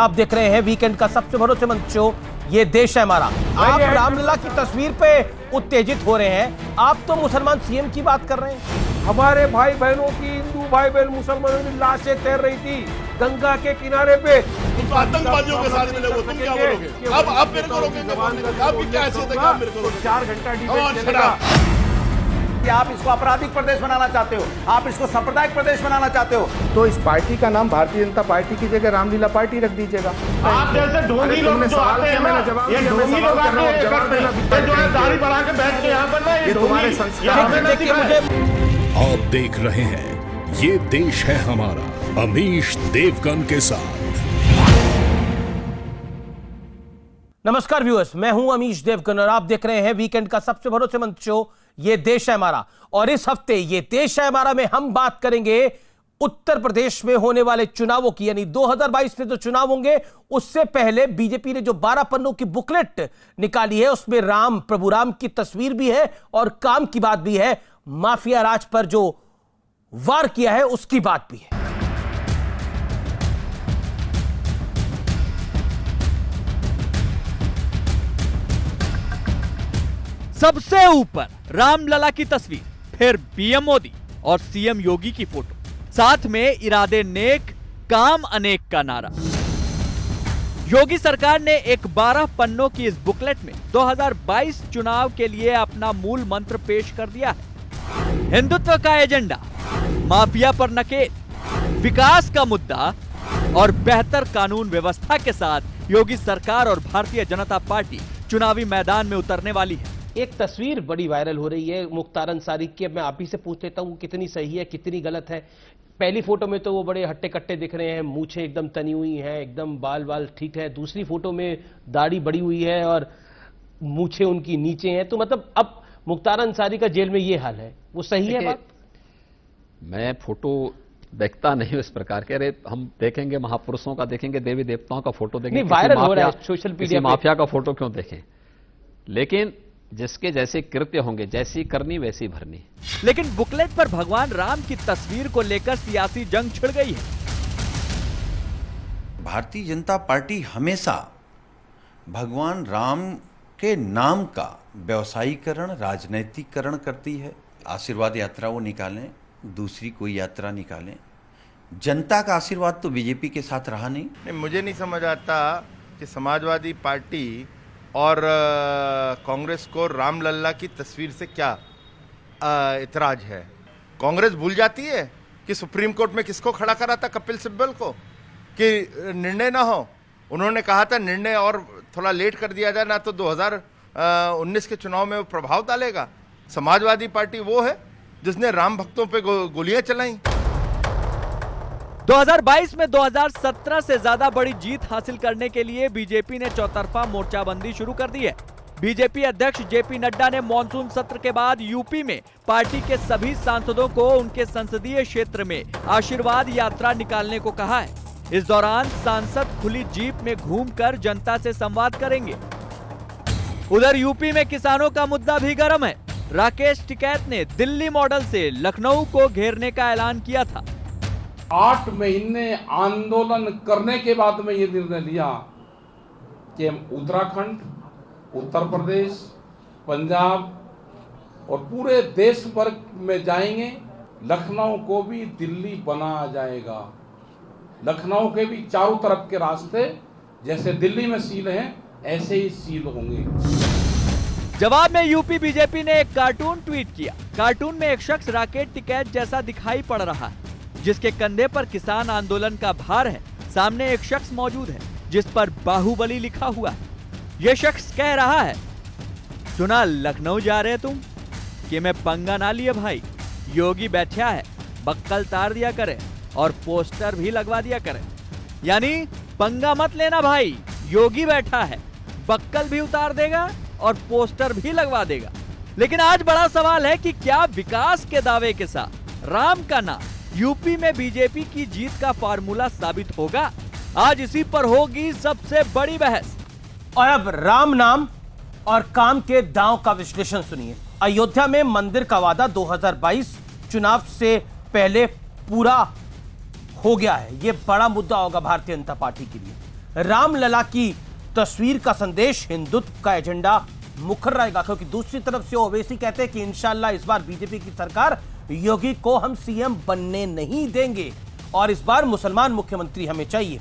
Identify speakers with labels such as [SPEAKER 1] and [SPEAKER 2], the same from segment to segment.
[SPEAKER 1] आप देख रहे हैं वीकेंड का सबसे भरोसेमंद शो ये देश है हमारा। आप रामलला की तस्वीर पे उत्तेजित हो रहे हैं, आप तो मुसलमान सीएम की बात कर रहे हैं।
[SPEAKER 2] हमारे भाई बहनों की, हिंदू भाई बहन मुसलमानों की लाशें तैर रही थी गंगा के किनारे पे।
[SPEAKER 3] तो आतंकवादियों के साथ मिले हो, तुम क्या बोलोगे? अब आप मेरे को रोकेंगे? आपकी क्या हैसियत है कि आप मेरे को रोकेंगे?
[SPEAKER 2] 4 घंटा डिबेट चलेगा।
[SPEAKER 4] कि आप इसको आपराधिक प्रदेश बनाना चाहते हो, आप इसको सांप्रदायिक प्रदेश बनाना चाहते हो,
[SPEAKER 5] तो इस पार्टी का नाम भारतीय जनता पार्टी की जगह रामलीला पार्टी रख दीजिएगा।
[SPEAKER 6] आप जैसे ढोंगी लोग जो आते हैं ना, ये ढोंगी लोग आते हैं जो है दाढ़ी बढ़ा के बैठ के यहाँ पर ना, ये
[SPEAKER 5] तुम्हारे
[SPEAKER 6] संस्कार।
[SPEAKER 7] आप देख रहे हैं ये देश है हमारा, अमीश देवगन के साथ।
[SPEAKER 1] नमस्कार व्यूअर्स, मैं हूं अमीश देवगन और आप देख रहे हैं वीकेंड का सबसे भरोसेमंद शो ये देश है हमारा। और इस हफ्ते ये देश है हमारा में हम बात करेंगे उत्तर प्रदेश में होने वाले चुनावों की, यानी 2022 में जो चुनाव होंगे उससे पहले बीजेपी ने जो 12 पन्नों की बुकलेट निकाली है उसमें राम, प्रभु राम की तस्वीर भी है और काम की बात भी है, माफिया राज पर जो वार किया है उसकी बात भी है।
[SPEAKER 8] सबसे ऊपर रामलला की तस्वीर, फिर पीएम मोदी और सीएम योगी की फोटो, साथ में इरादे नेक काम अनेक का नारा। योगी सरकार ने एक 12 पन्नों की इस बुकलेट में 2022 चुनाव के लिए अपना मूल मंत्र पेश कर दिया है। हिंदुत्व का एजेंडा, माफिया पर नकेल, विकास का मुद्दा और बेहतर कानून व्यवस्था के साथ योगी सरकार और भारतीय जनता पार्टी चुनावी मैदान में उतरने वाली है।
[SPEAKER 9] एक तस्वीर बड़ी वायरल हो रही है मुख्तार अंसारी की। अब मैं आप ही से पूछ लेता हूँ कितनी सही है कितनी गलत है। पहली फोटो में तो वो बड़े हट्टे कट्टे दिख रहे हैं, मूछें एकदम तनी हुई हैं, एकदम बाल बाल ठीक है। दूसरी फोटो में दाढ़ी बड़ी हुई है और मूछें उनकी नीचे हैं। तो मतलब अब मुख्तार अंसारी का जेल में ये हाल है, वो सही है बात?
[SPEAKER 10] मैं फोटो देखता नहीं इस प्रकार के। अरे हम देखेंगे महापुरुषों का, देखेंगे देवी देवताओं का फोटो देखेंगे,
[SPEAKER 9] वायरल हो रहा है सोशल मीडिया,
[SPEAKER 10] माफिया का फोटो क्यों देखें? लेकिन जिसके जैसे कृत्य होंगे, जैसी करनी वैसी भरनी।
[SPEAKER 8] लेकिन बुकलेट पर भगवान राम की तस्वीर को लेकर सियासी जंग छिड़ गई है।
[SPEAKER 4] भारतीय जनता पार्टी हमेशा भगवान राम के नाम का व्यवसायीकरण, राजनैतिकरण करती है। आशीर्वाद यात्रा वो निकालें, दूसरी कोई यात्रा निकालें। जनता का आशीर्वाद तो बीजेपी के साथ रहा नहीं।
[SPEAKER 6] मुझे नहीं समझ आता कि समाजवादी पार्टी और कांग्रेस को रामलला की तस्वीर से क्या इतराज है। कांग्रेस भूल जाती है कि सुप्रीम कोर्ट में किसको खड़ा करा था, कपिल सिब्बल को, कि निर्णय ना हो। उन्होंने कहा था निर्णय और थोड़ा लेट कर दिया जाए, ना तो 2019 के चुनाव में वो प्रभाव डालेगा। समाजवादी पार्टी वो है जिसने राम भक्तों पे गोलियां चलाई।
[SPEAKER 8] 2022 में 2017 से ज्यादा बड़ी जीत हासिल करने के लिए बीजेपी ने चौतरफा मोर्चाबंदी शुरू कर दी है। बीजेपी अध्यक्ष जेपी नड्डा ने मॉनसून सत्र के बाद यूपी में पार्टी के सभी सांसदों को उनके संसदीय क्षेत्र में आशीर्वाद यात्रा निकालने को कहा है। इस दौरान सांसद खुली जीप में घूमकर जनता से संवाद करेंगे। उधर यूपी में किसानों का मुद्दा भी गर्म है। राकेश टिकैत ने दिल्ली मॉडल से लखनऊ को घेरने का ऐलान किया था।
[SPEAKER 2] 8 महीने आंदोलन करने के बाद में ये निर्णय लिया कि हम उत्तराखंड, उत्तर प्रदेश, पंजाब और पूरे देश भर में जाएंगे। लखनऊ को भी दिल्ली बनाया जाएगा। लखनऊ के भी चारों तरफ के रास्ते जैसे दिल्ली में सील हैं, ऐसे ही सील होंगे।
[SPEAKER 8] जवाब में यूपी बीजेपी ने एक कार्टून ट्वीट किया। कार्टून में एक शख्स राकेश टिकैत जैसा दिखाई पड़ रहा है, जिसके कंधे पर किसान आंदोलन का भार है। सामने एक शख्स मौजूद है जिस पर बाहुबली लिखा हुआ है। यह शख्स कह रहा है, सुना लखनऊ जा रहे तुम, कि मैं पंगा ना लिए भाई, योगी बैठा है, बक्कल तार दिया करे और पोस्टर भी लगवा दिया करे। यानी पंगा मत लेना भाई, योगी बैठा है, बक्कल भी उतार देगा और पोस्टर भी लगवा देगा। लेकिन आज बड़ा सवाल है कि क्या विकास के दावे के साथ राम का नाम यूपी में बीजेपी की जीत का फार्मूला साबित होगा? आज इसी पर होगी सबसे बड़ी बहस।
[SPEAKER 1] और अब राम नाम और काम के दांव का विश्लेषण सुनिए। अयोध्या में मंदिर का वादा 2022 चुनाव से पहले पूरा हो गया है। यह बड़ा मुद्दा होगा भारतीय जनता पार्टी के लिए। रामलला की तस्वीर का संदेश, हिंदुत्व का एजेंडा मुखर रहेगा। क्योंकि दूसरी तरफ से ओवैसी कहते हैं कि इंशाल्लाह इस बार बीजेपी की सरकार, योगी को हम सीएम बनने नहीं देंगे और इस बार मुसलमान मुख्यमंत्री हमें चाहिए,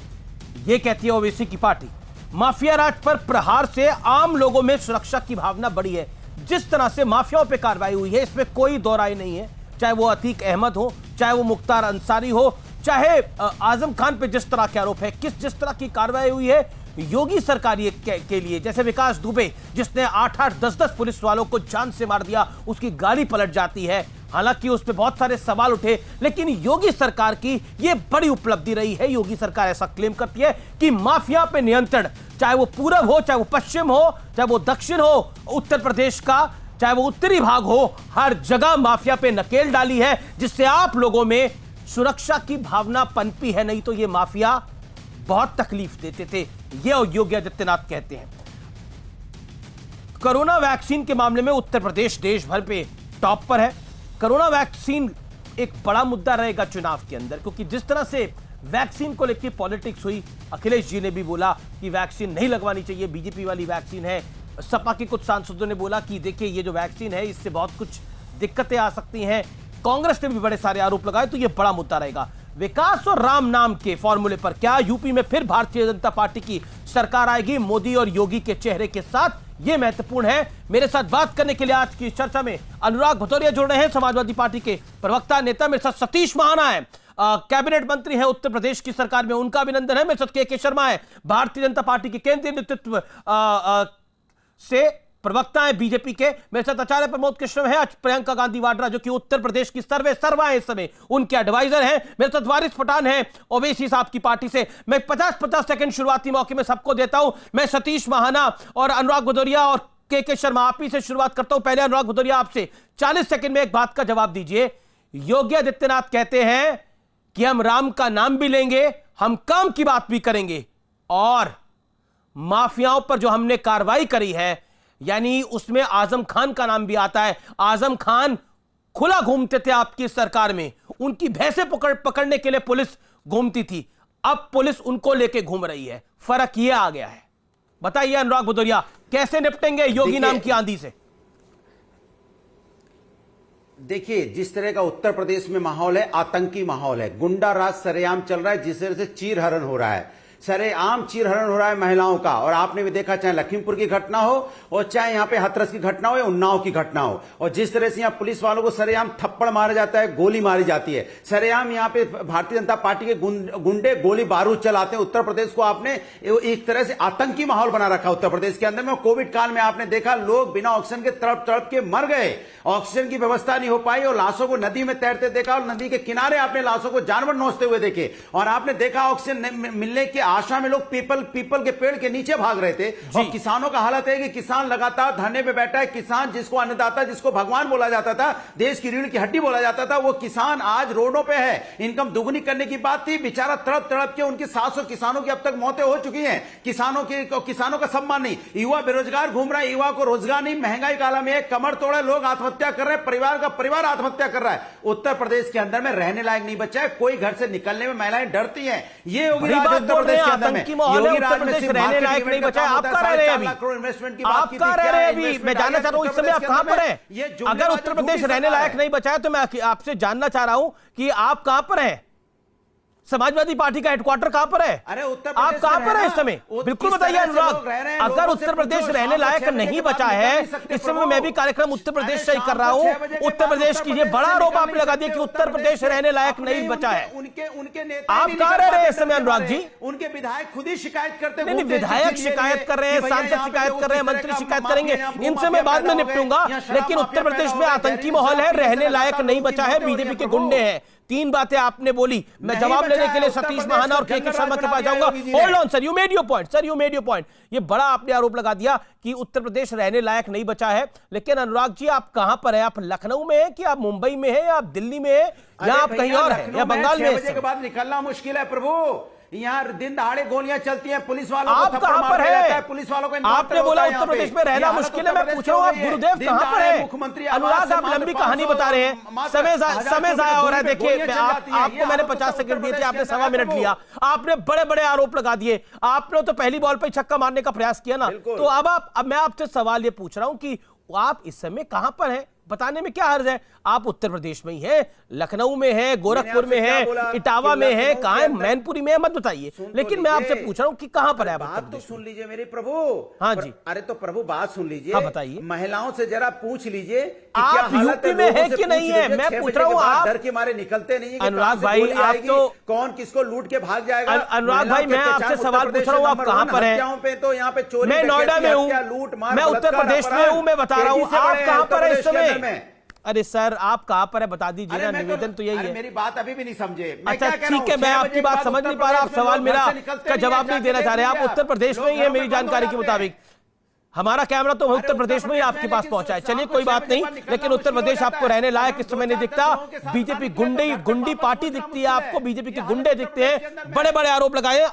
[SPEAKER 1] यह कहती है ओवैसी की पार्टी। माफिया राज पर प्रहार से आम लोगों में सुरक्षा की भावना बढ़ी है। जिस तरह से माफियाओं पे कार्रवाई हुई है, इसमें कोई दो राय नहीं है। चाहे वो अतीक अहमद हो, चाहे वो मुख्तार अंसारी हो, चाहे आजम खान पे जिस तरह के आरोप है, जिस तरह की कार्रवाई हुई है योगी सरकार के लिए, जैसे विकास दुबे जिसने 8-8, 10-10 पुलिस वालों को जान से मार दिया, उसकी गाड़ी पलट जाती है। हालांकि उस पर बहुत सारे सवाल उठे, लेकिन योगी सरकार की यह बड़ी उपलब्धि रही है। योगी सरकार ऐसा क्लेम करती है कि माफिया पे नियंत्रण, चाहे वो पूरब हो, चाहे वो पश्चिम हो, चाहे वो दक्षिण हो उत्तर प्रदेश का, चाहे वो उत्तरी भाग हो, हर जगह माफिया पे नकेल डाली है, जिससे आप लोगों में सुरक्षा की भावना पनपी है। नहीं तो ये माफिया बहुत तकलीफ देते थे, ये योगी आदित्यनाथ कहते हैं। कोरोना वैक्सीन के मामले में उत्तर प्रदेश देश भर पे टॉप पर है। कोरोना वैक्सीन एक बड़ा मुद्दा रहेगा चुनाव के अंदर, क्योंकि जिस तरह से वैक्सीन को लेकर पॉलिटिक्स हुई, अखिलेश जी ने भी बोला कि वैक्सीन नहीं लगवानी चाहिए, बीजेपी वाली वैक्सीन है। सपा के कुछ सांसदों ने बोला कि देखिए ये जो वैक्सीन है इससे बहुत कुछ दिक्कतें आ सकती हैं। कांग्रेस ने भी बड़े सारे आरोप लगाए, तो ये बड़ा मुद्दा रहेगा। विकास और राम नाम के फॉर्मूले पर क्या यूपी में फिर भारतीय जनता पार्टी की सरकार आएगी मोदी और योगी के चेहरे के साथ? यह महत्वपूर्ण है। मेरे साथ बात करने के लिए आज की चर्चा में अनुराग भदौरिया जुड़ रहे हैं, समाजवादी पार्टी के प्रवक्ता नेता। मेरे साथ सतीश महाना है, कैबिनेट मंत्री है उत्तर प्रदेश की सरकार में, उनका अभिनंदन है। मेरे साथ के शर्मा है, भारतीय जनता पार्टी के केंद्रीय नेतृत्व से प्रवक्ता है बीजेपी के। मेरे साथ आचार्य प्रमोद कृष्ण है, आज प्रियंका गांधी वाड्रा जो कि उत्तर प्रदेश की सर्वा है इस समय, उनके एडवाइजर हैं। मेरे साथ वारिस पठान है ओवैसी साहब की पार्टी से। मैं 50-50 सेकंड शुरुआती मौके में सबको देता हूं। मैं सतीश महाना और अनुराग भदौरिया और के शर्मा आप ही से शुरुआत करता हूं। पहले अनुराग भदौरिया आपसे 40 सेकंड में एक बात का जवाब दीजिए। योगी आदित्यनाथ कहते हैं कि हम राम का नाम भी लेंगे, हम काम की बात भी करेंगे, और माफियाओं पर जो हमने कार्रवाई करी है, यानी उसमें आजम खान का नाम भी आता है। आजम खान खुला घूमते थे आपकी सरकार में, उनकी भैंसे पकड़ने के लिए पुलिस घूमती थी, अब पुलिस उनको लेके घूम रही है। फर्क यह आ गया है। बताइए अनुराग भदौरिया, कैसे निपटेंगे योगी नाम की आंधी से?
[SPEAKER 11] देखिए, जिस तरह का उत्तर प्रदेश में माहौल है, आतंकी माहौल है, गुंडा राज सरेआम चल रहा है, जिस तरह से चीरहरण हो रहा है, सरेआम चीरहरण हो रहा है महिलाओं का। और आपने भी देखा, चाहे लखीमपुर की घटना हो और चाहे यहां पे हाथरस की घटना हो या उन्नाव की घटना हो, और जिस तरह से यहां पुलिस वालों को सरेआम थप्पड़ मारा जाता है, गोली मारी जाती है, सरेआम यहां पे भारतीय जनता पार्टी के गुंडे गोली बारूद चलाते हैं। उत्तर प्रदेश को आपने एक तरह से आतंकी माहौल बना रखा उत्तर प्रदेश के अंदर में। कोविड काल में आपने देखा, लोग बिना ऑक्सीजन के तड़प तड़प के मर गए, ऑक्सीजन की व्यवस्था नहीं हो पाई, और लाशों को नदी में तैरते देखा, और नदी के किनारे आपने लाशों को जानवर नोचते हुए देखे, और आपने देखा ऑक्सीजन मिलने की आशा में लोग पीपल के पेड़ के नीचे भाग रहे थे। और किसानों का हालत है कि किसान लगातार धरने पे बैठा है। किसान, जिसको अन्नदाता, जिसको भगवान बोला जाता था, देश की रीढ़ की हड्डी बोला जाता था, वो किसान आज रोडों पे है। इनकम दुगनी करने की बात थी, बेचारा तड़प तड़प के उनकी 700 किसानों की अब तक मौतें हो चुकी हैं। किसानों का सम्मान नहीं, युवा बेरोजगार घूम रहा है, युवा को रोजगार नहीं, महंगाई का आलम है, कमर तोड़े लोग आत्महत्या कर रहे हैं, परिवार आत्महत्या कर रहा है। उत्तर प्रदेश के अंदर में रहने लायक नहीं बचा है, कोई घर से निकलने में महिलाएं डरती हैं। ये योगी राज उत्तर प्रदेश के अंदर में,
[SPEAKER 1] उत्तर प्रदेश रहने लायक नहीं बचा है। आप कहां रह रहे हैं अभी? आप कहां रह रहे हैं अभी? मैं जानना चाह रहा हूं इस समय आप कहां पर हैं? अगर उत्तर प्रदेश रहने लायक नहीं बचा है तो मैं आपसे जानना चाह रहा हूं कि आप कहां पर हैं? समाजवादी पार्टी का हेडक्वार्टर कहां पर है?
[SPEAKER 11] अरे उत्तर
[SPEAKER 1] आप कहां पर हैं इस समय? बिल्कुल बताइए अनुराग। अगर उत्तर प्रदेश रहने लायक नहीं बचा है, इस समय मैं भी कार्यक्रम उत्तर प्रदेश से ही कर रहा हूं, उत्तर प्रदेश की ये बड़ा आरोप आपने लगा दिया कि उत्तर प्रदेश रहने लायक नहीं बचा है।
[SPEAKER 11] उनके
[SPEAKER 1] आप कहां रह रहे हैं इस समय अनुराग जी?
[SPEAKER 11] उनके विधायक खुद ही शिकायत करते हैं।
[SPEAKER 1] नहीं, विधायक शिकायत कर रहे हैं, सांसद शिकायत कर रहे हैं, मंत्री शिकायत करेंगे, इनसे मैं बाद में निपटूंगा। लेकिन उत्तर प्रदेश में आतंकी माहौल है, रहने लायक नहीं बचा है, बीजेपी के गुंडे हैं। 3 बातें आपने बोली। मैं जवाब लेने के लिए सतीश महाना और के शर्मा के पास जाऊंगा। Hold on sir, you made your point, sir you made your point. ये बड़ा आपने आरोप लगा दिया कि उत्तर प्रदेश रहने लायक नहीं बचा है। लेकिन अनुराग जी, आप कहां पर हैं? आप लखनऊ में हैं कि आप मुंबई में हैं या आप दिल्ली में हैं या आप कहीं और हैं या बंगाल में?
[SPEAKER 11] 6 बजे के बाद निकलना मुश्किल है प्रभु। यहाँ दिन दहाड़े गोलियां चलती हैं, पुलिस वालों को
[SPEAKER 1] आप
[SPEAKER 11] थप्पड़
[SPEAKER 1] कहां
[SPEAKER 11] मार
[SPEAKER 1] पर
[SPEAKER 11] दिया जाता
[SPEAKER 1] है?
[SPEAKER 11] है, पुलिस वालों को
[SPEAKER 1] आपने बोला उत्तर प्रदेश में रहना मुश्किल है, मैं पूछ रहा हूं आप गुरुदेव कहां पर है?
[SPEAKER 11] मुख्यमंत्री
[SPEAKER 1] अनुराग, आप लंबी कहानी बता रहे हैं, समय जाया हो रहा है। देखिए, आपको मैंने 50 सेकंड दिए थे, आपने 1.25 मिनट लिया, आपने बड़े बड़े आरोप लगा दिए, आपने तो पहली बॉल पे छक्का मारने का प्रयास किया ना। तो अब मैं आपसे सवाल ये पूछ रहा हूं कि आप इस समय कहां पर हैं? बताने में क्या हर्ज है? आप उत्तर प्रदेश में ही हैं, लखनऊ में है, गोरखपुर में है, इटावा में है, कहां है, मैनपुरी में है, मत बताइए, लेकिन मैं आपसे पूछ रहा हूं कि कहां पर है आप?
[SPEAKER 11] बात तो सुन लीजिए मेरे प्रभु।
[SPEAKER 1] हाँ जी।
[SPEAKER 11] अरे तो प्रभु बात सुन लीजिए।
[SPEAKER 1] हाँ बताइए।
[SPEAKER 11] महिलाओं से जरा पूछ लीजिए
[SPEAKER 1] आप यूपी में है कि नहीं है? मैं पूछ रहा हूं, आप
[SPEAKER 11] डर के मारे निकलते नहीं है।
[SPEAKER 1] अनुराग भाई, आप तो
[SPEAKER 11] कौन किसको लूट के भाग जाएगा?
[SPEAKER 1] अनुराग भाई, मैं आपसे सवाल पूछ रहा हूं, आप कहां पर हैं?
[SPEAKER 11] पे तो यहाँ पे चोरी,
[SPEAKER 1] मैं नोएडा में हूं, मैं उत्तर प्रदेश में हूं, मैं बता रहा हूं, आप कहां पर है इस समय? अरे सर, आप कहां पर है बता दीजिए ना, निवेदन तो यही है।
[SPEAKER 11] मेरी बात अभी भी नहीं समझे।
[SPEAKER 1] अच्छा ठीक है, मैं आपकी बात समझ नहीं पा रहा, आप सवाल मेरा का जवाब नहीं देना चाह रहे। आप उत्तर प्रदेश में ही है मेरी जानकारी के मुताबिक, हमारा कैमरा तो उत्तर प्रदेश में ही आपके पास पहुंचा है। चलिए कोई बात नहीं, लेकिन उत्तर प्रदेश आपको रहने लायक इस समय नहीं दिखता। बीजेपी गुंडी पार्टी दिखती है आपको, बीजेपी के गुंडे दिखते हैं, बड़े बड़े आरोप लगाए,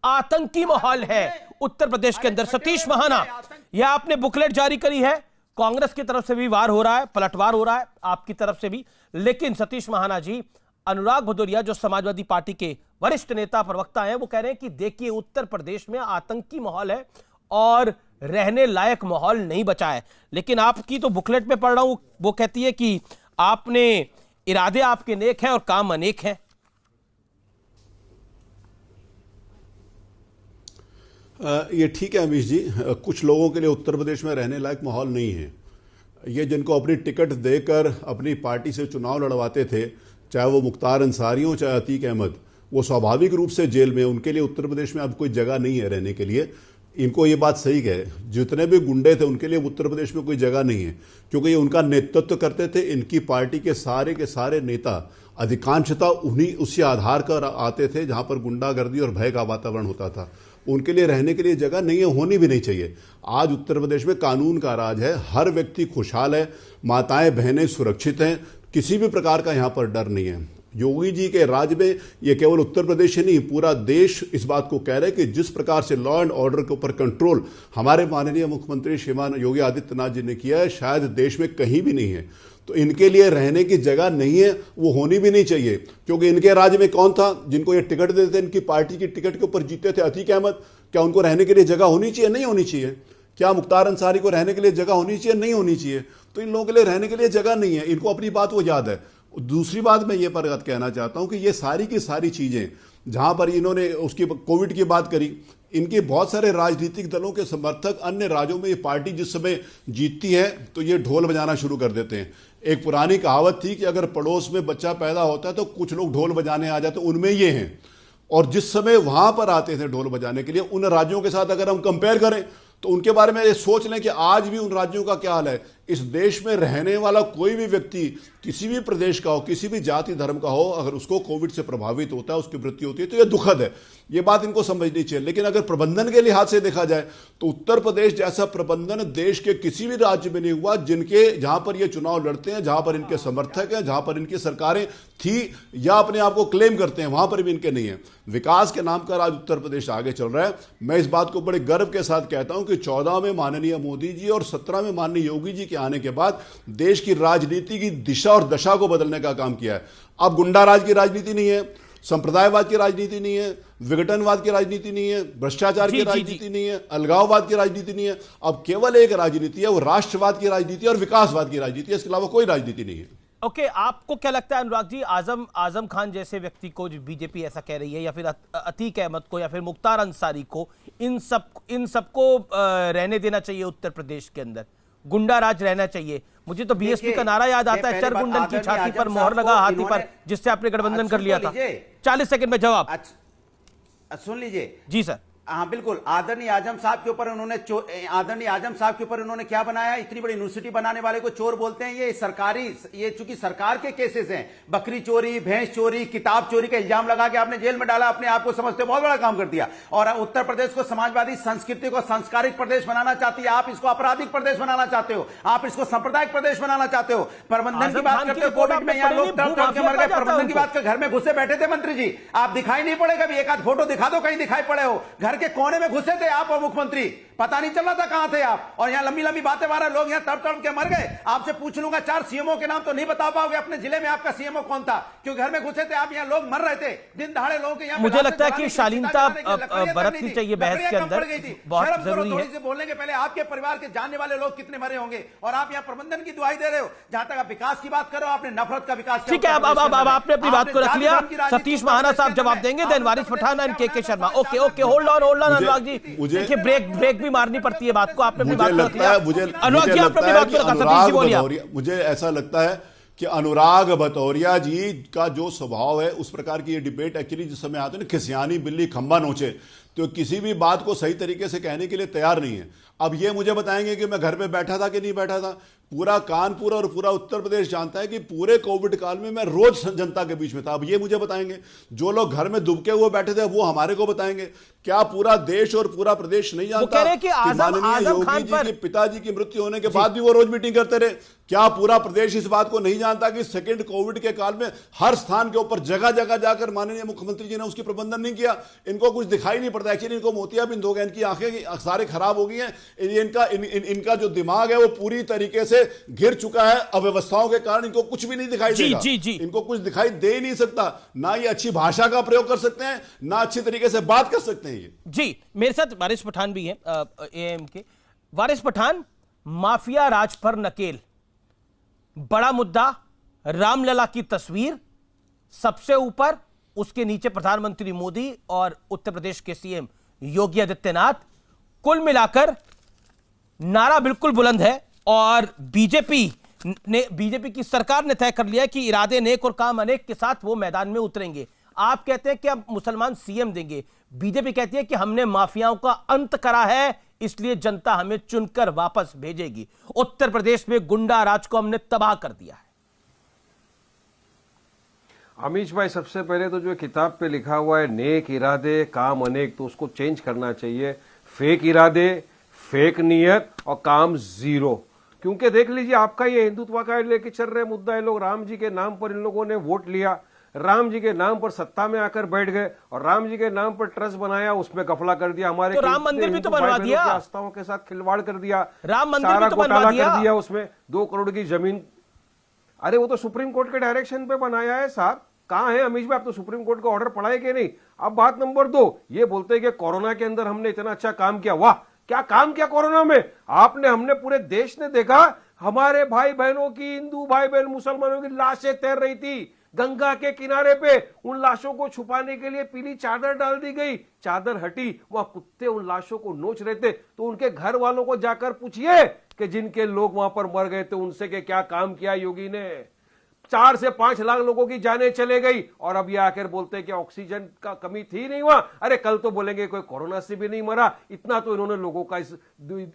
[SPEAKER 1] आतंकी माहौल है उत्तर प्रदेश के अंदर। सतीश महाना, यह आपने बुकलेट जारी करी है, कांग्रेस की तरफ से भी वार हो रहा है, पलटवार हो रहा है आपकी तरफ से भी, लेकिन सतीश महाना जी, अनुराग भदौरिया जो समाजवादी पार्टी के वरिष्ठ नेता प्रवक्ता हैं, वो कह रहे हैं कि देखिए उत्तर प्रदेश में आतंकी माहौल है और रहने लायक माहौल नहीं बचा है। लेकिन आपकी तो बुकलेट में पढ़ रहा हूं, वो कहती है कि आपने इरादे आपके नेक हैं और काम अनेक हैं।
[SPEAKER 3] ये ठीक है अमीश जी, कुछ लोगों के लिए उत्तर प्रदेश में रहने लायक माहौल नहीं है। ये जिनको अपनी टिकट देकर अपनी पार्टी से चुनाव लड़वाते थे, चाहे वो मुख्तार अंसारी हो चाहे अतीक अहमद, वो स्वाभाविक रूप से जेल में, उनके लिए उत्तर प्रदेश में अब कोई जगह नहीं है रहने के लिए। इनको ये बात सही कहे, जितने भी गुंडे थे उनके लिए उत्तर प्रदेश में कोई जगह नहीं है, क्योंकि ये उनका नेतृत्व करते थे। इनकी पार्टी के सारे नेता अधिकांशतः उसी आधार पर आते थे जहां पर गुंडागर्दी और भय का वातावरण होता था। उनके लिए रहने के लिए जगह नहीं है, होनी भी नहीं चाहिए। आज उत्तर प्रदेश में कानून का राज है, हर व्यक्ति खुशहाल है, माताएं बहनें सुरक्षित हैं, किसी भी प्रकार का यहां पर डर नहीं है। योगी जी के राज में ये केवल उत्तर प्रदेश ही नहीं, पूरा देश इस बात को कह रहे हैं कि जिस प्रकार से लॉ एंड ऑर्डर के ऊपर कंट्रोल हमारे माननीय मुख्यमंत्री श्रीमान योगी आदित्यनाथ जी ने किया है, शायद देश में कहीं भी नहीं है। तो इनके लिए रहने की जगह नहीं है, वो होनी भी नहीं चाहिए, क्योंकि इनके राज्य में कौन था जिनको ये टिकट देते थे, इनकी पार्टी की टिकट के ऊपर जीते थे अतीक अहमद। क्या उनको रहने के लिए जगह होनी चाहिए? नहीं होनी चाहिए। क्या मुख्तार अंसारी को रहने के लिए जगह होनी चाहिए? नहीं होनी चाहिए। तो इन लोगों के लिए रहने के लिए जगह नहीं है, इनको अपनी बात वो याद है। दूसरी बात मैं ये पर कहना चाहता हूं कि ये सारी की सारी चीजें जहां पर इन्होंने उसकी कोविड की बात करी, इनके बहुत सारे राजनीतिक दलों के समर्थक अन्य राज्यों में ये पार्टी जिस समय जीतती है तो ये ढोल बजाना शुरू कर देते हैं। एक पुरानी कहावत थी कि अगर पड़ोस में बच्चा पैदा होता है तो कुछ लोग ढोल बजाने आ जाते, उनमें ये हैं। और जिस समय वहां पर आते थे ढोल बजाने के लिए, उन राज्यों के साथ अगर हम कंपेयर करें तो उनके बारे में ये सोच लें कि आज भी उन राज्यों का क्या हाल है। इस देश में रहने वाला कोई भी व्यक्ति किसी भी प्रदेश का हो, किसी भी जाति धर्म का हो, अगर उसको कोविड से प्रभावित होता है, उसकी मृत्यु होती है, तो यह दुखद है। ये बात इनको समझनी चाहिए। लेकिन अगर प्रबंधन के लिहाज से देखा जाए तो उत्तर प्रदेश जैसा प्रबंधन देश के किसी भी राज्य में नहीं हुआ, जहां पर ये चुनाव लड़ते हैं, जहां पर इनके समर्थक हैं, जहां पर इनकी सरकारें थी या अपने आप को क्लेम करते हैं, वहां पर भी इनके नहीं है। विकास के नाम पर आज उत्तर प्रदेश आगे चल रहा है। मैं इस बात को बड़े गर्व के साथ कहता हूं कि 14 में माननीय मोदी जी और 17 में माननीय योगी जी के आने के बाद देश की राजनीति की दिशा और दशा को बदलने का काम किया है। अब गुंडा राज की राजनीति नहीं है, संप्रदायवाद की राजनीति नहीं है, विघटनवाद की राजनीति नहीं है, भ्रष्टाचार की राजनीति नहीं है, अलगाववाद की राजनीति नहीं है। अब केवल एक राजनीति है, वो राष्ट्रवाद की राजनीति और विकासवाद की राजनीति है, इसके अलावा कोई राजनीति नहीं है।
[SPEAKER 1] ओके, आपको क्या लगता है अनुराग जी, आजम खान जैसे व्यक्ति को जो बीजेपी ऐसा कह रही है, या फिर अतीक अहमद को, या फिर मुख्तार अंसारी को, इन सबको रहने देना चाहिए उत्तर प्रदेश के अंदर? गुंडा राज रहना चाहिए? मुझे तो बीएसपी का नारा याद आता है, चरगुंडन की छाती पर मोहर लगा हाथी पर, जिससे आपने गठबंधन कर लिया था। 40 सेकंड में जवाब
[SPEAKER 11] सुन लीजिए
[SPEAKER 1] जी सर।
[SPEAKER 11] हाँ बिल्कुल, आदरणीय आजम साहब के ऊपर उन्होंने क्या बनाया, इतनी बड़ी यूनिवर्सिटी बनाने वाले को चोर बोलते हैं। ये चूंकि सरकार के केसेस हैं, बकरी चोरी, भैंस चोरी, किताब चोरी का इल्जाम लगा के आपने जेल में डाला, अपने आप को समझते बहुत बड़ा काम कर दिया। और उत्तर प्रदेश को समाजवादी संस्कृति को संस्कारिक प्रदेश बनाना चाहती है, आप इसको आपराधिक प्रदेश बनाना चाहते हो, आप इसको सांप्रदायिक प्रदेश बनाना चाहते हो। प्रबंधन की बात करते हो, कोविड में यहाँ लोग तड़प तड़प के मर गए, प्रबंधन की बात कर घर में घुसे बैठे थे मंत्री जी, आप दिखाई नहीं पड़े कभी, एक आध फोटो दिखा दो कहीं दिखाई पड़े हो, घर के कोने में घुसे थे आप और मुख्यमंत्री, पता नहीं चल रहा था कहां थे आप, और यहां लंबी लंबी बातें मारे, लोग यहां तड़प तड़प के मर गए। आपसे पूछ लूंगा 4 सीएमओ के नाम तो नहीं बता पाओगे अपने जिले में आपका सीएमओ कौन था, क्योंकि घर में घुसे थे आप, यहां लोग मर रहे थे, दिन दहाड़े लोगों के यहां।
[SPEAKER 1] मुझे लगता है कि शालीनता बरतनी चाहिए बहस के अंदर, बहुत जरूरी है।
[SPEAKER 11] से बोलने के पहले आपके परिवार के जानने वाले लोग कितने मरे होंगे, और आप यहां प्रबंधन की दुहाई दे रहे हो। जहां तक आप विकास की बात करो, आपने नफरत का विकास किया।
[SPEAKER 1] ठीक है, अब आपने अपनी बात को रख लिया, सतीश महाना साहब जवाब देंगे, देन वारिस पठान एंड के Sharma. Okay, hold on Anurag ji, देखिए ब्रेक भी मारनी पड़ती है बात को, आपने अपनी बात को रख लिया। अनुराग जी आपने अपनी बात को रखा, सतीश जी बोलिए।
[SPEAKER 3] मुझे ऐसा लगता है कि अनुराग भतौरिया जी का जो स्वभाव है, उस प्रकार की ये डिबेट एक्चुअली जिस समय आते हैं ना, खिसियानी बिल्ली खंबा नोचे, तो किसी भी बात को सही तरीके से कहने के लिए तैयार नहीं है। अब ये मुझे बताएंगे कि मैं घर पे बैठा था कि नहीं बैठा था, पूरा कानपुर और पूरा उत्तर प्रदेश जानता है कि पूरे कोविड काल में मैं रोज जनता के बीच में था। अब ये मुझे बताएंगे, जो लोग घर में दुबके हुए बैठे थे वो हमारे को बताएंगे, क्या पूरा देश और पूरा प्रदेश नहीं जानता कि माननीय योगी जी के पिताजी की मृत्यु होने के बाद भी वो रोज मीटिंग करते रहे? क्या पूरा प्रदेश इस बात को नहीं जानता कि सेकंड कोविड के काल में हर स्थान के ऊपर जगह जगह जाकर माननीय मुख्यमंत्री जी ने उसकी प्रबंधन नहीं किया? इनको कुछ दिखाई नहीं पड़ता, एक्चुअली इनको मोतियाबिंद हो गया, इनकी आंखें सारे खराब हो गई हैं, इनका जो दिमाग है वो पूरी तरीके से घिर चुका है अव्यवस्थाओं के कारण, इनको कुछ भी नहीं दिखाई देगा। इनको कुछ दिखाई दे ही नहीं सकता, ना ये अच्छी भाषा का प्रयोग कर सकते हैं, ना अच्छी तरीके से बात कर सकते हैं ये।
[SPEAKER 1] जी, मेरे साथ वारिस पठान भी हैं एएम के। वारिस पठान, माफिया राज पर नकेल, बड़ा मुद्दा, रामलला की तस्वीर सबसे ऊपर, उसके नीचे प्रधानमंत्री मोदी और उत्तर प्रदेश के सीएम योगी आदित्यनाथ। कुल मिलाकर नारा बिल्कुल बुलंद है, और बीजेपी की सरकार ने तय कर लिया कि इरादे नेक और काम अनेक के साथ वो मैदान में उतरेंगे। आप कहते हैं कि अब मुसलमान सीएम देंगे, बीजेपी कहती है कि हमने माफियाओं का अंत करा है, इसलिए जनता हमें चुनकर वापस भेजेगी। उत्तर प्रदेश में गुंडा राज को हमने तबाह कर दिया है।
[SPEAKER 12] अमीश भाई, सबसे पहले तो जो किताब पे लिखा हुआ है नेक इरादे काम अनेक, तो उसको चेंज करना चाहिए। फेक इरादे, फेक नियत और काम जीरो। क्योंकि देख लीजिए, आपका ये हिंदुत्व का लेके चल रहे मुद्दा है, लोग राम जी के नाम पर इन लोगों ने वोट लिया, राम जी के नाम पर सत्ता में आकर बैठ गए, और राम जी के नाम पर ट्रस्ट बनाया, उसमें गफला कर दिया, हमारे
[SPEAKER 1] तो राम मंदिर भी तो बनवा दिया,
[SPEAKER 12] आस्थाओं के साथ खिलवाड़ कर दिया,
[SPEAKER 1] राम मंदिर भी तो बनवा दिया,
[SPEAKER 12] उसमें 2 करोड़ की जमीन। अरे वो तो सुप्रीम कोर्ट के डायरेक्शन पे बनाया है साहब। कहां है अमीश भाई, आप तो सुप्रीम कोर्ट का ऑर्डर पढ़ा है कि नहीं? अब बात नंबर 2, ये बोलते हैं कि कोरोना के अंदर हमने इतना अच्छा काम किया। वाह, क्या काम किया कोरोना में आपने? हमने पूरे देश ने देखा, हमारे भाई बहनों की, हिंदू भाई बहन मुसलमानों की लाशें तैर रही थी गंगा के किनारे पे। उन लाशों को छुपाने के लिए पीली चादर डाल दी गई, चादर हटी, वहां कुत्ते उन लाशों को नोच रहे थे। तो उनके घर वालों को जाकर पूछिए कि जिनके लोग वहां पर मर गए थे उनसे कि क्या काम किया योगी ने। 4 से 5 लाख लोगों की जानें चले गई, और अब ये आकर बोलते हैं कि ऑक्सीजन का कमी थी नहीं वहां। अरे कल तो बोलेंगे कोई कोरोना से भी नहीं मरा। इतना तो इन्होंने लोगों का इस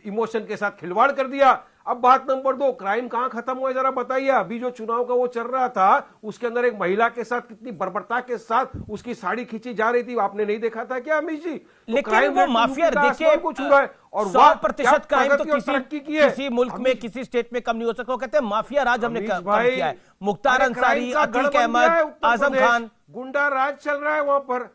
[SPEAKER 12] इमोशन के साथ खिलवाड़ कर दिया। अब बात नंबर 2, क्राइम कहां खत्म हुआ जरा बताइए। अभी जो चुनाव का वो चल रहा था, उसके अंदर एक महिला के साथ कितनी बर्बरता के साथ उसकी साड़ी खींची जा रही थी, आपने नहीं देखा था क्या अमीश जी?
[SPEAKER 1] लेकिन वो माफिया देखिए
[SPEAKER 12] कुछ हुआ है, और
[SPEAKER 1] 100% क्राइम तो किसी मुल्क में, किसी स्टेट में कम नहीं हो सकता। वो कहते हैं माफिया राज हमने कम किया है। मुख्तार अंसारी, अतीक अहमद, आजम खान,
[SPEAKER 12] गुंडा राज चल रहा है वहां पर।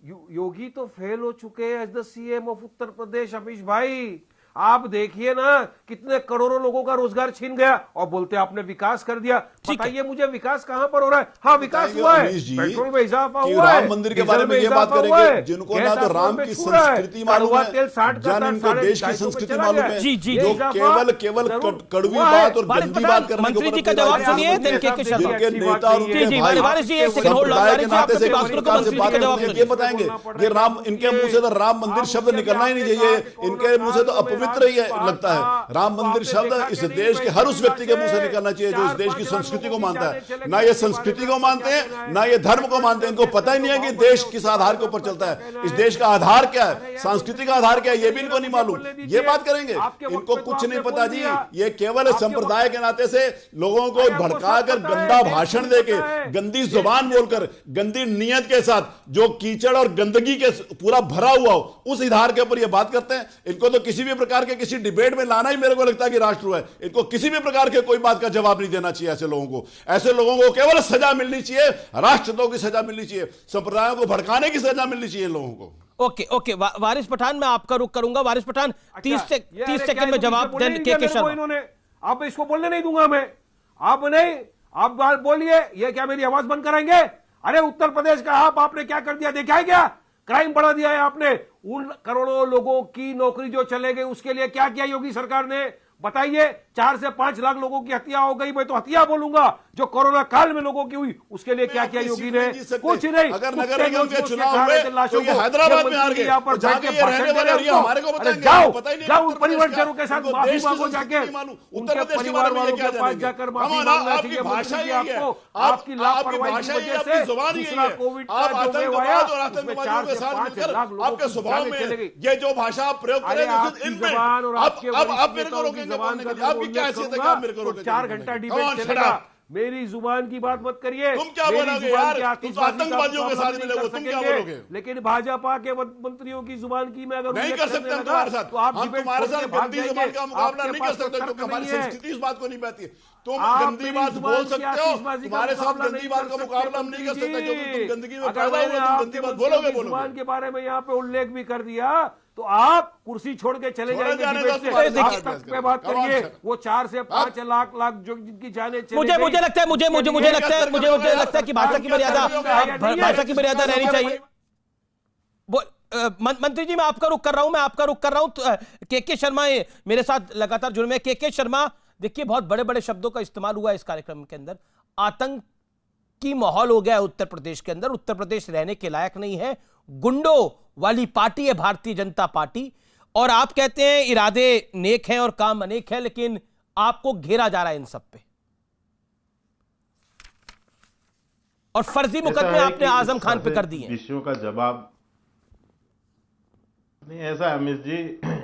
[SPEAKER 12] योगी तो फेल हो चुके हैं as the CM of Uttar Pradesh. Amish भाई, आप देखिए ना, कितने करोड़ों लोगों का रोजगार छीन गया, और बोलते आपने विकास कर दिया। बताइए मुझे, विकास कहां पर हो रहा है? हाँ, विकास हुआ है, पेट्रोल में इजाफा हुआ है,
[SPEAKER 3] राम मंदिर के बारे में ये बात करेंगे, जिनको ना तो राम की संस्कृति मालूम है, जान इनको देश की संस्कृति मालूम है, जो केवल कड़वी बात और गंदी बात करने
[SPEAKER 1] मंत्री जी का जवाब सुनिए,
[SPEAKER 3] जिनके नेता और उनके भाई संप्रदाय के नाते से किस प्रकार से बात करते हैं ये बताएंगे। ये राम, इनके मुंह से तो राम मंदिर शब्द निकलना ही नहीं चाहिए, इनके मुंह से तो पवित्र ही लगता है। राम मंदिर शब्द इस देश के हर उस व्यक्ति के मुंह से निकलना चाहिए जो इस देश की संस्कृति को मानता है। ना ये संस्कृति को मानते हैं, ना ये धर्म को मानते हैं। इनको पता ही नहीं है कि देश किस आधार के ऊपर चलता है, इस देश का आधार क्या है, सांस्कृतिक आधार क्या है, ये भी इनको नहीं मालूम। ये बात करेंगे, इनको कुछ नहीं पता जी। ये केवल संप्रदाय के नाते से लोगों को भड़काकर गंदा भाषण देके, गंदी जुबान बोलकर, गंदी नियत के साथ जो कीचड़ और गंदगी के पूरा भरा हुआ हो उस आधार के ऊपर ये बात करते हैं। इनको तो किसी भी प्रकार के किसी डिबेट में लाना ही मेरे को लगता है कि राष्ट्र है। इनको किसी भी प्रकार के कोई बात का जवाब नहीं देना चाहिए। ऐसे लोगों को, ऐसे लोगों को केवल सजा मिलनी चाहिए, राष्ट्रद्रोह की सजा मिलनी चाहिए, संप्रदायों को भड़काने की सजा मिलनी चाहिए लोगों को।
[SPEAKER 1] ओके ओके, वारिस पठान, मैं आपका रुख करूंगा। वारिस पठान, 30 सेकंड में जवाब दें के शर्मा।
[SPEAKER 12] आप इसको बोलने नहीं दूंगा मैं। आप नहीं, आप बोलिए। ये क्या मेरी आवाज बंद कराएंगे? अरे उत्तर प्रदेश का आपने क्या कर दिया देखा है क्या? क्राइम बढ़ा दिया है आपने। उन करोड़ों लोगों की नौकरी जो चले गई उसके लिए क्या किया योगी सरकार ने? बताइए। 4 से 5 लाख लोगों की हत्या हो गई। मैं तो हत्या बोलूंगा जो कोरोना काल में लोगों की हुई, उसके लिए क्या किया योगी ने? कुछ नहीं।
[SPEAKER 3] अगर नगर निगम के चुनाव हुए तो ये हैदराबाद में हार गए, और जाके ये रहने वाले और ये हमारे को बताएंगे।
[SPEAKER 12] जाओ परिवारजनों के साथ माफी मांगो जाके, उनके परिवार वालों के पास जाकर माफी मांगना चाहिए। आपको आपकी लापरवाही की वजह से दूसरा कोविड का जो वेव आया उसमें 4 से 5 लाख लोगों की जान चली गई।
[SPEAKER 3] ये जो भाषा आप प्रयोग करेंगे अब मेरे को रोकेंगे, आपकी क्या हैसियत है कि आप मेरे को रोकेंगे?
[SPEAKER 12] 4 घंटा डिबेट चलेगा। मेरी जुबान की बात मत करिए।
[SPEAKER 3] तुम क्या बोलोगे यार? तुम तो आतंकवादियों के साथ मिले हो, तुम क्या बोलोगे?
[SPEAKER 12] लेकिन भाजपा के मंत्रियों की जुबान की मैं अगर
[SPEAKER 3] नहीं कर सकते हम तुम्हारे साथ।
[SPEAKER 12] तो आप
[SPEAKER 3] हम तुम्हारे साथ गंदी जुबान का मुकाबला नहीं कर सकते क्योंकि हमारी संस्कृति इस बात को नहीं कहती है। तुम गंदी बात बोल सकते हो, तुम्हारे साथ गंदी बात का मुकाबला हम नहीं कर सकते क्योंकि तुम गंदगी में पैदा हुए, तुम गंदी बात बोलोगे। जुबान
[SPEAKER 12] के बारे में यहाँ पे उल्लेख भी कर दिया तो आप कुर्सी छोड़ के चले जाएंगे। पे बात करिए। वो 4 से 5 लाख जो जिनकी जाने
[SPEAKER 1] मुझे लगता है कि भाषा की मर्यादा रहनी चाहिए। मंत्री जी, मैं आपका रुख कर रहा हूं। के शर्मा मेरे साथ लगातार जुड़े में। के शर्मा, देखिए बहुत बड़े बड़े शब्दों का इस्तेमाल हुआ इस कार्यक्रम के अंदर। आतंक की माहौल हो गया है उत्तर प्रदेश के अंदर। उत्तर प्रदेश रहने के लायक नहीं है, गुंडों वाली पार्टी है भारतीय जनता पार्टी। और आप कहते हैं इरादे नेक हैं और काम अनेक है, लेकिन आपको घेरा जा रहा है इन सब पे। और फर्जी मुकदमे आपने आजम खान पे कर दिए।
[SPEAKER 13] विषयों का जवाब नहीं, ऐसा है अमित जी,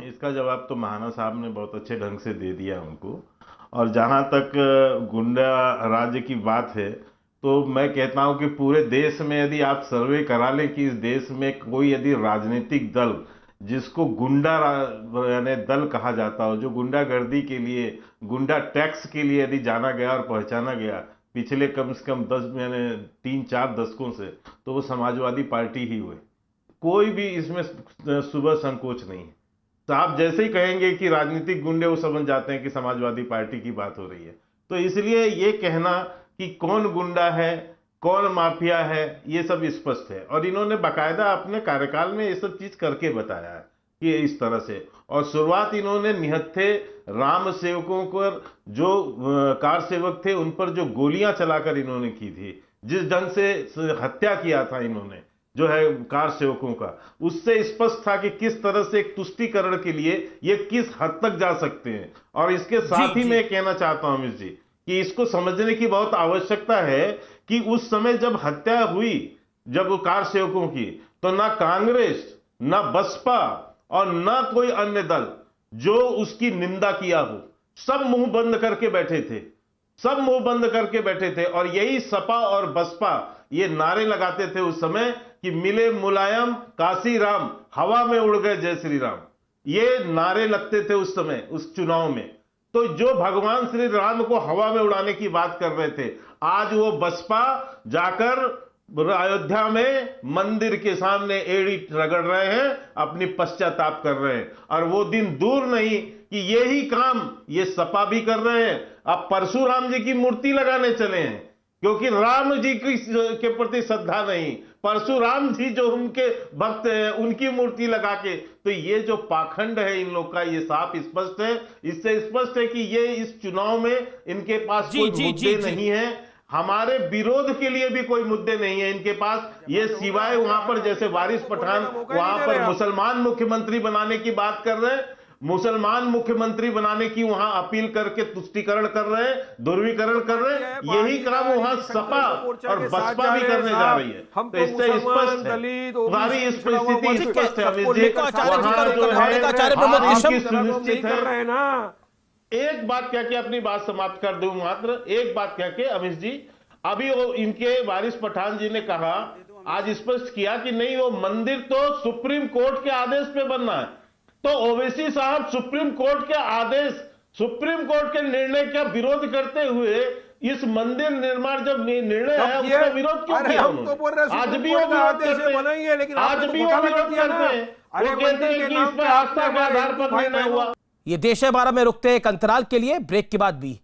[SPEAKER 13] इसका जवाब तो महाना साहब ने बहुत अच्छे ढंग से दे दिया उनको। और जहां तक गुंडा राज्य की बात है तो मैं कहता हूं कि पूरे देश में यदि आप सर्वे करा लें कि इस देश में कोई यदि राजनीतिक दल जिसको गुंडा यानी दल कहा जाता हो, जो गुंडागर्दी के लिए, गुंडा टैक्स के लिए यदि जाना गया और पहचाना गया पिछले कम से कम 3-4 दशकों से, तो वो समाजवादी पार्टी ही हुए। कोई भी इसमें सुबह संकोच नहीं है। तो आप जैसे ही कहेंगे कि राजनीतिक गुंडे, वो समझ जाते हैं कि समाजवादी पार्टी की बात हो रही है। तो इसलिए ये कहना कि कौन गुंडा है, कौन माफिया है, ये सब स्पष्ट है। और इन्होंने बाकायदा अपने कार्यकाल में ये सब चीज करके बताया है कि इस तरह से। और शुरुआत इन्होंने निहत्थे राम सेवकों पर, जो कार सेवक थे उन पर जो गोलियां चलाकर इन्होंने की थी, जिस ढंग से हत्या किया था इन्होंने जो है कार सेवकों का, उससे स्पष्ट था कि किस तरह से एक तुष्टीकरण के लिए ये किस हद तक जा सकते हैं। और इसके साथ ही मैं कहना चाहता हूं अमित जी कि इसको समझने की बहुत आवश्यकता है कि उस समय जब हत्या हुई, जब वो कार सेवकों की, तो ना कांग्रेस, ना बसपा और ना कोई अन्य दल जो उसकी निंदा किया हो, सब मुंह बंद करके बैठे थे, सब मुंह बंद करके बैठे थे। और यही सपा और बसपा ये नारे लगाते थे उस समय कि मिले मुलायम काशी राम, हवा में उड़ गए जय श्री राम। ये नारे लगते थे उस समय उस चुनाव में। तो जो भगवान श्री राम को हवा में उड़ाने की बात कर रहे थे, आज वो बसपा जाकर अयोध्या में मंदिर के सामने एड़ी रगड़ रहे हैं, अपनी पश्चाताप कर रहे हैं। और वो दिन दूर नहीं कि यही काम ये सपा भी कर रहे हैं। अब परशुराम जी की मूर्ति लगाने चले हैं क्योंकि राम जी के प्रति श्रद्धा नहीं, परशुराम जी जो उनके भक्त हैं उनकी मूर्ति लगा के। तो ये जो पाखंड है इन लोग का, ये साफ स्पष्ट है। इससे स्पष्ट है कि ये इस चुनाव में इनके पास कोई मुद्दे नहीं है, हमारे विरोध के लिए भी कोई मुद्दे नहीं है इनके पास। ये सिवाय वहां पर जैसे वारिस पठान वहां पर मुसलमान मुख्यमंत्री बनाने की बात कर रहे हैं, मुसलमान मुख्यमंत्री बनाने की वहां अपील करके तुष्टीकरण कर रहे हैं, ध्रुवीकरण कर रहे हैं। यही काम वहां सपा और बसपा भी करने जा रही है। तो इससे स्पष्ट है, तुम्हारी इस परिस्थिति स्पष्ट है अमित जी। वहां जो है आपकी सुनिश्चित है। एक बात कह के अपनी बात समाप्त कर दूं, मात्र एक बात कह के अमित जी, अभी वो इनके वारिस पठान जी ने कहा, आज स्पष्ट किया कि नहीं, वो मंदिर तो सुप्रीम कोर्ट के आदेश पे बनना है। तो ओवैसी साहब सुप्रीम कोर्ट के आदेश, सुप्रीम कोर्ट के निर्णय का विरोध करते हुए इस मंदिर निर्माण जब निर्णय है उसका विरोध क्यों किया उन्होंने? आज भी वो विरोध करते हैं, लेकिन आज भी वो विरोध करते हैं। वो कहते हैं कि इस पर आस्था के आधार पर निर्णय हुआ।
[SPEAKER 1] ये देश है हमारा में रुकते हैं एक अंतराल के लिए, ब्रेक के बाद भी